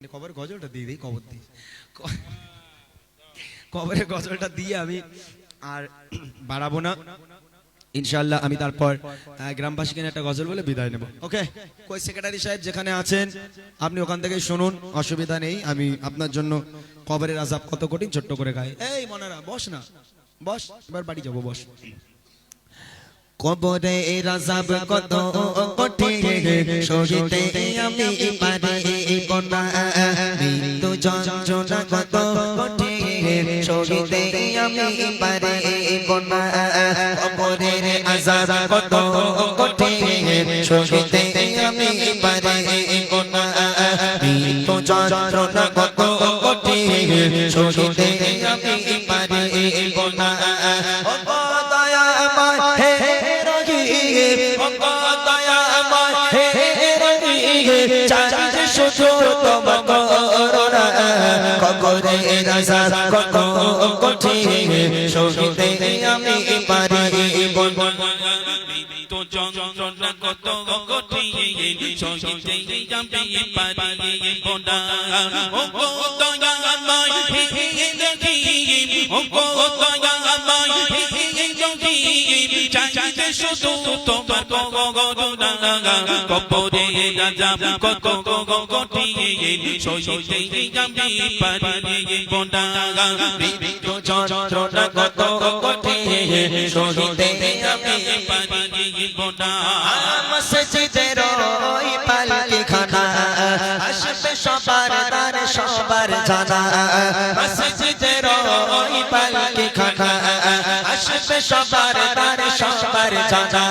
কবর গজলটা দিয়ে দিই, কবর দিয়ে কবরের গজলটা দিয়ে আমি আর বাড়াবো না ইনশাআল্লাহ। আমি তারপর গ্রামবাসীকে একটা গজল বলে বিদায় নেব। ওকে, কই সেক্রেটারি সাহেব যেখানে আছেন আপনি ওখান থেকে শুনুন, অসুবিধা নেই। আমি আপনার জন্য কবরের আযাব কত কঠিন ছোট্ট করে গাই। এই মনারা বস না, বস, এবার বাড়ি যাবো, বস। কবরের আযাব কত কঠিন সহিতে আমি পারিব না, মৃত্যু যন্ত্রণা কত কঠিন সহিতে আমি পারিব না। কবরের আযাব কত কঠিন সহিতে আমি পারিব না, মৃত্যু যন্ত্রণা কত কঠিন সহিতে আমি পারিব না। কবরের আযাব কত কঠিন সহিতে আমি পারিব না, মৃত্যু যন্ত্রণা কত কঠিন সহিতে আমি পারিব না। ও গো দয়াময় হে দেখি, ও গো দয়াময় হে দেখি, চাইতে শুধু তোমার করুণা। কবরের আযাব কত কঠিন সহিতে আমি পারিব না, মৃত্যু যন্ত্রণা কত কঠিন সহিতে আমি পারিব না। মসজিদের ওই পালকিখানা আসবে সবার দ্বারে সবার জানা, মসজিদের ওই পালকিখানা আসবে সবার দ্বারে সবার জানা।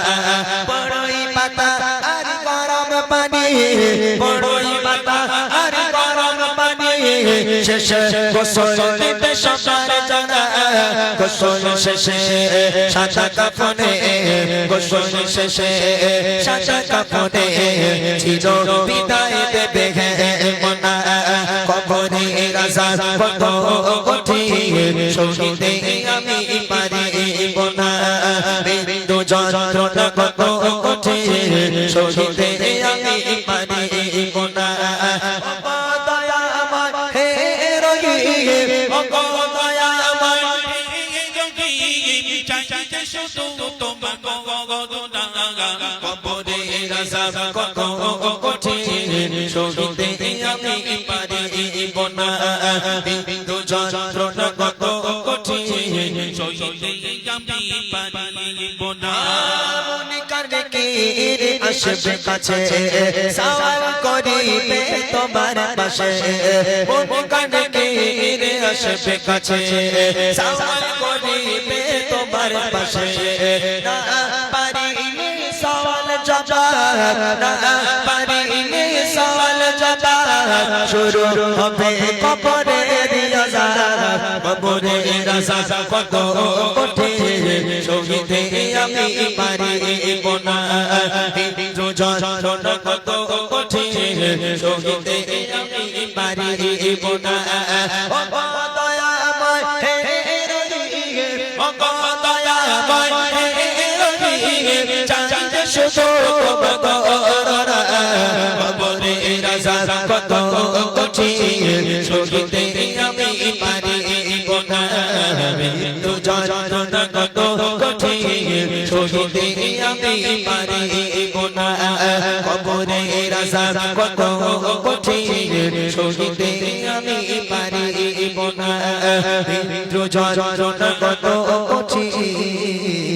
বড়ই পাতা আর গরম পানি, বড়ই পাতা আর গরম পানি, শেষে গোসল দিতে সবার জানা। গোসল শেষে সাদা কাফনে, গোসল শেষে সাদা কাফনে চির বিদায় দেবে মনা। কবরের আযাব কত কঠিন সহিতে আমি পারিব না, মৃত্যু যন্ত্রণা কত কঠিন সহিতে আমি পারিব না। দয়াময় হে রহিম, ও গো দয়াময় হে রহিম, চাইতে শুধু তোমার করুণা। কবরের আযাব কত কঠিন সহিতে আমি পারিব না, মৃত্যু যন্ত্রণা কত কঠিন সহিতে আমি পারিব না। মুনকার নাকির আসবে কাছে, সওয়াল করিবে তোমার পাশে। মুনকার নাকির আসবে কাছে, সওয়াল করিবে তোমার পাশে। না পারিলে সওয়াল জবাব, না পারিলে সওয়াল জবাব, শুরু হবে কবরের আযাব। কবরের আযাব কত কঠিন সহিতে আমি পারিব না, মৃত্যু যন্ত্রণা কত কঠিন সহিতে আমি পারিব না। ও গো দয়াময় হে রহিম, ও গো দয়াময় হে রহিম, চাইতে শুধু তোমার করুণা। কবরের আযাব কত কঠিন সহিতে আমি পারিব না, মৃত্যু যন্ত্রণা কত কঠিন সহিতে আমি পারিব না। কবরের আযাব কত কঠিন সহিতে আমি পারিব না, মৃত্যু যন্ত্রণা কত কঠিন